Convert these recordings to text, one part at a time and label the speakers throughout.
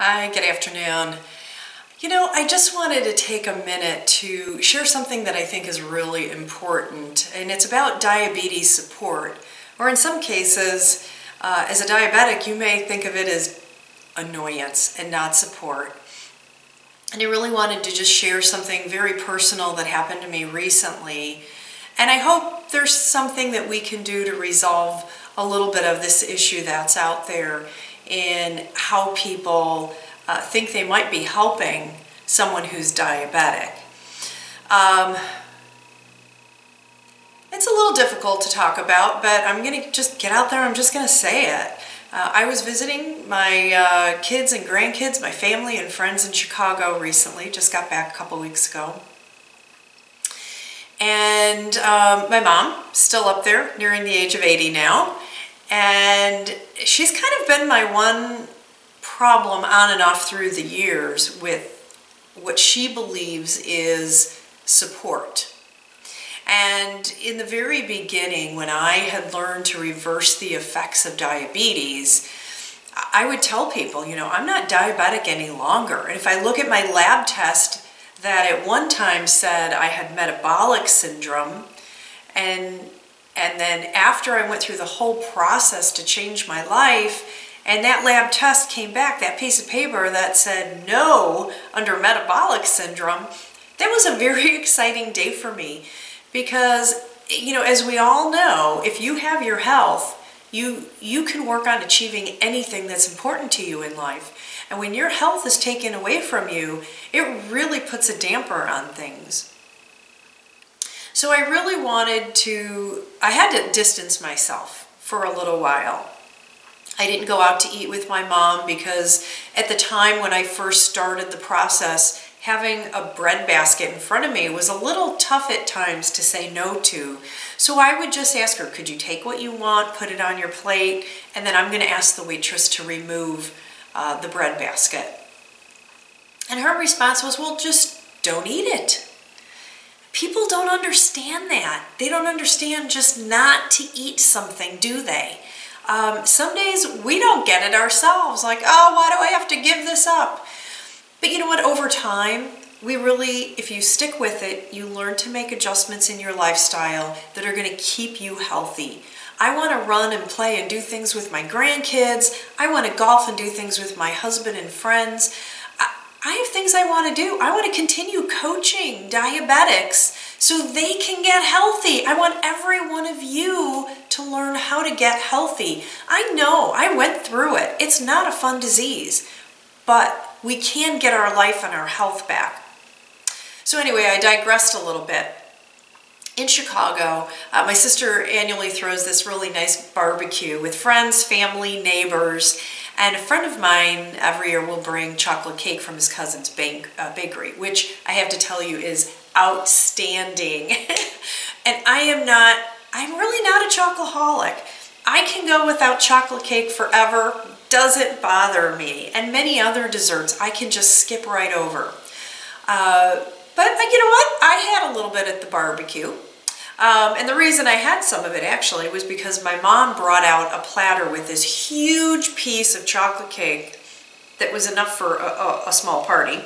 Speaker 1: Hi, good afternoon. I just wanted to take a minute to share something that I think is really important, and it's about diabetes support. Or in some cases, as a diabetic, you may think of it as annoyance and not support. And I really wanted to just share something very personal that happened to me recently. And I hope there's something that we can do to resolve a little bit of this issue that's out there in how people think they might be helping someone who's diabetic. It's a little difficult to talk about, but I'm going to just get out there. I'm just going to say it. I was visiting my kids and grandkids, my family and friends in Chicago recently. Just got back a couple weeks ago. And my mom, still up there, nearing the age of 80 now. And she's kind of been my one problem on and off through the years with what she believes is support. And in the very beginning, when I had learned to reverse the effects of diabetes, I would tell people, I'm not diabetic any longer. And if I look at my lab test that at one time said I had metabolic syndrome, and then after I went through the whole process to change my life, and that lab test came back, that piece of paper that said no under metabolic syndrome, that was a very exciting day for me. Because, as we all know, if you have your health, you can work on achieving anything that's important to you in life. And when your health is taken away from you, it really puts a damper on things. So I had to distance myself for a little while. I didn't go out to eat with my mom because at the time when I first started the process, having a bread basket in front of me was a little tough at times to say no to. So I would just ask her, could you take what you want, put it on your plate, and then I'm going to ask the waitress to remove the bread basket. And her response was, well, just don't eat it. People don't understand that. They don't understand just not to eat something, do they? Some days we don't get it ourselves, like, oh, why do I have to give this up? But you know what, over time, if you stick with it, you learn to make adjustments in your lifestyle that are going to keep you healthy. I want to run and play and do things with my grandkids. I want to golf and do things with my husband and friends. I have things I want to do. I want to continue coaching diabetics so they can get healthy. I want every one of you to learn how to get healthy. I know, I went through it. It's not a fun disease, but we can get our life and our health back. So anyway, I digressed a little bit. In Chicago, my sister annually throws this really nice barbecue with friends, family, neighbors, and a friend of mine every year will bring chocolate cake from his cousin's bakery, which I have to tell you is outstanding. And I'm really not a chocoholic. I can go without chocolate cake forever, doesn't bother me. And many other desserts I can just skip right over. But you know what? I had a little bit at the barbecue. And the reason I had some of it actually was because my mom brought out a platter with this huge piece of chocolate cake that was enough for a small party,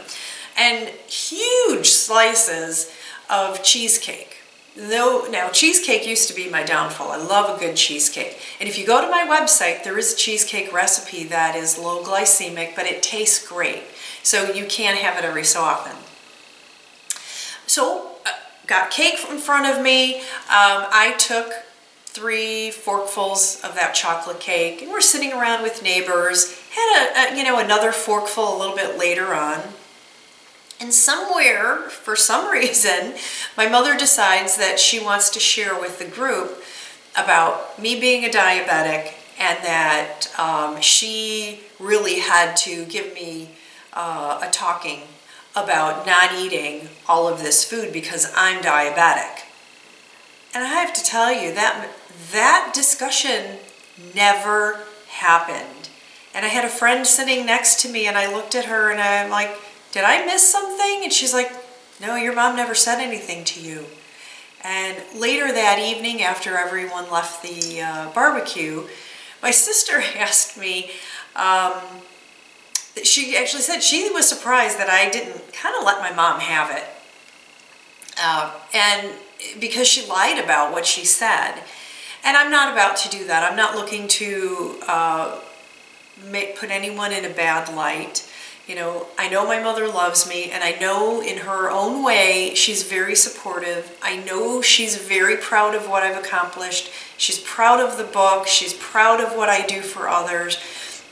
Speaker 1: and huge slices of cheesecake. Now, cheesecake used to be my downfall. I love a good cheesecake. And if you go to my website, there is a cheesecake recipe that is low glycemic, but it tastes great. So you can have it every so often. So, got cake in front of me. I took 3 forkfuls of that chocolate cake, and we're sitting around with neighbors. Had another forkful a little bit later on. And somewhere, for some reason, my mother decides that she wants to share with the group about me being a diabetic, and that she really had to give me a talking about not eating all of this food because I'm diabetic. And I have to tell you that discussion never happened. And I had a friend sitting next to me, and I looked at her and I'm like, did I miss something? And she's like, no, your mom never said anything to you. And later that evening, after everyone left the barbecue, my sister asked me, she actually said she was surprised that I didn't kind of let my mom have it. And because she lied about what she said. And I'm not about to do that. I'm not looking to put anyone in a bad light. You know, I know my mother loves me, and I know in her own way she's very supportive. I know she's very proud of what I've accomplished. She's proud of the book. She's proud of what I do for others.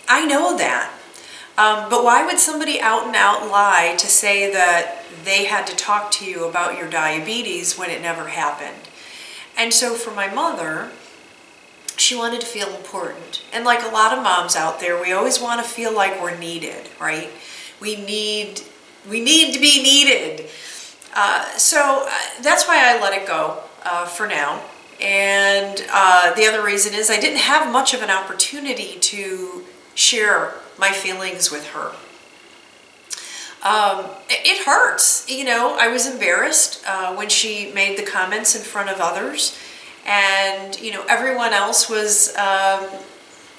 Speaker 1: I know that. But why would somebody out and out lie to say that they had to talk to you about your diabetes when it never happened? And so for my mother, she wanted to feel important. And like a lot of moms out there, we always want to feel like we're needed, right? We need to be needed. So that's why I let it go for now. And the other reason is I didn't have much of an opportunity to share my feelings with her. It hurts, you know. I was embarrassed when she made the comments in front of others, and you know, everyone else was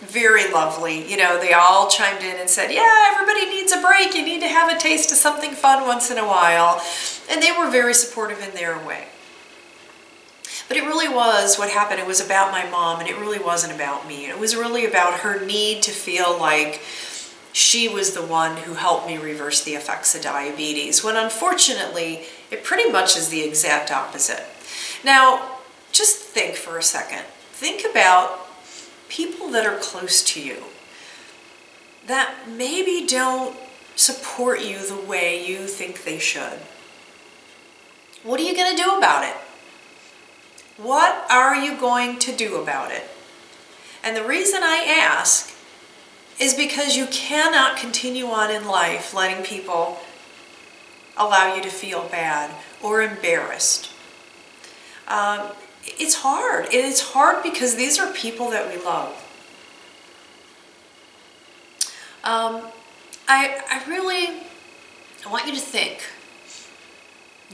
Speaker 1: very lovely. You know, they all chimed in and said, yeah, everybody needs a break. You need to have a taste of something fun once in a while. And they were very supportive in their way. But it really was what happened. It was about my mom, and it really wasn't about me. It was really about her need to feel like she was the one who helped me reverse the effects of diabetes, when unfortunately, it pretty much is the exact opposite. Now, just think for a second. Think about people that are close to you that maybe don't support you the way you think they should. What are you going to do about it? What are you going to do about it? And the reason I ask is because you cannot continue on in life letting people allow you to feel bad or embarrassed. It's hard. It's hard because these are people that we love. I want you to think,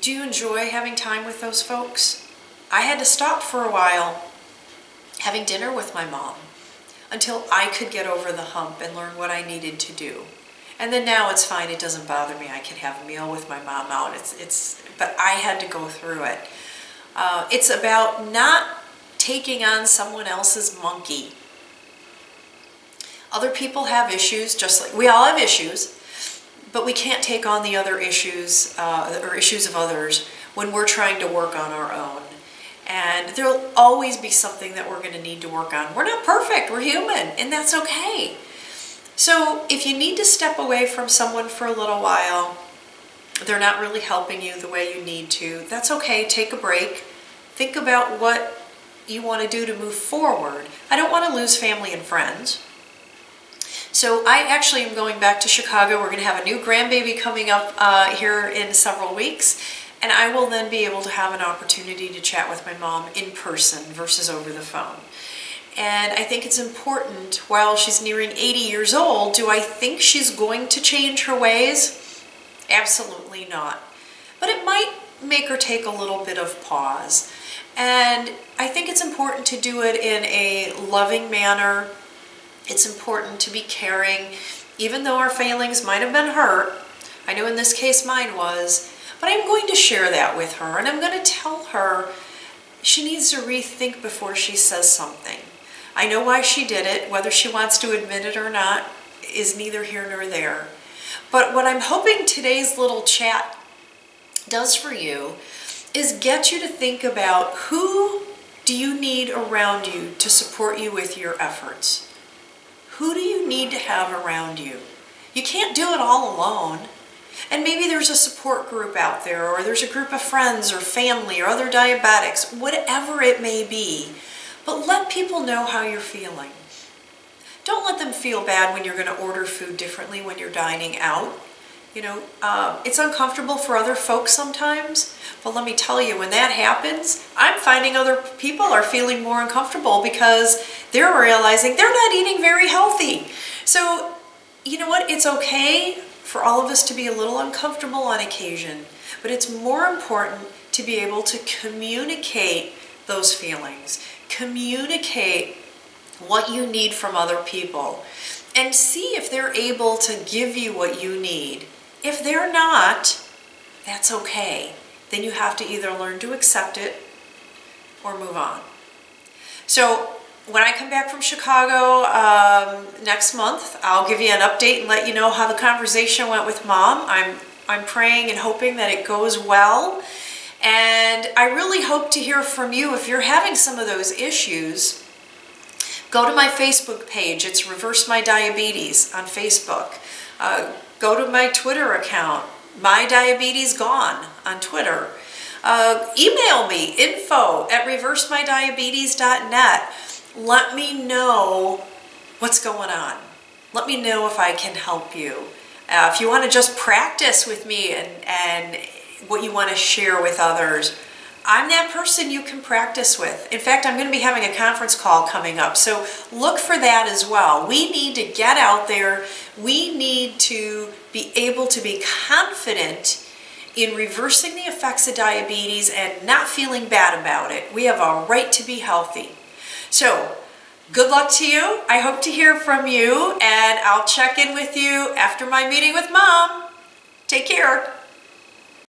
Speaker 1: do you enjoy having time with those folks? I had to stop for a while having dinner with my mom until I could get over the hump and learn what I needed to do. And then now it's fine. It doesn't bother me. I can have a meal with my mom out. But I had to go through it. It's about not taking on someone else's monkey. Other people have issues, just like we all have issues, but we can't take on the other issues or issues of others when we're trying to work on our own. And there'll always be something that we're going to need to work on. We're not perfect, we're human, and that's okay. So if you need to step away from someone for a little while, they're not really helping you the way you need to, that's okay. Take a break. Think about what you want to do to move forward. I don't want to lose family and friends. So I actually am going back to Chicago. We're going to have a new grandbaby coming up here in several weeks. And I will then be able to have an opportunity to chat with my mom in person versus over the phone. And I think it's important, while she's nearing 80 years old, do I think she's going to change her ways? Absolutely not. But it might make her take a little bit of pause. And I think it's important to do it in a loving manner. It's important to be caring, even though our feelings might have been hurt. I know in this case mine was. But I'm going to share that with her, and I'm going to tell her she needs to rethink before she says something. I know why she did it. Whether she wants to admit it or not is neither here nor there. But what I'm hoping today's little chat does for you is get you to think about, who do you need around you to support you with your efforts? Who do you need to have around you? You can't do it all alone. And maybe there's a support group out there, or there's a group of friends or family or other diabetics, whatever it may be. But let people know how you're feeling. Don't let them feel bad when you're going to order food differently when you're dining out. You know, it's uncomfortable for other folks sometimes, but let me tell you, when that happens, I'm finding other people are feeling more uncomfortable because they're realizing they're not eating very healthy. So, you know what? It's okay for all of us to be a little uncomfortable on occasion, but it's more important to be able to communicate those feelings, communicate what you need from other people. and see if they're able to give you what you need. If they're not, that's okay. Then you have to either learn to accept it or move on. So when I come back from Chicago next month, I'll give you an update and let you know how the conversation went with Mom. I'm praying and hoping that it goes well. And I really hope to hear from you if you're having some of those issues. Go to my Facebook page. It's Reverse My Diabetes on Facebook. Go to my Twitter account, My Diabetes Gone on Twitter. Email me, info@reversemydiabetes.net. Let me know what's going on. Let me know if I can help you. If you want to just practice with me and what you want to share with others, I'm that person you can practice with. In fact, I'm going to be having a conference call coming up, so look for that as well. We need to get out there. We need to be able to be confident in reversing the effects of diabetes and not feeling bad about it. We have a right to be healthy. So, good luck to you. I hope to hear from you, and I'll check in with you after my meeting with Mom. Take care.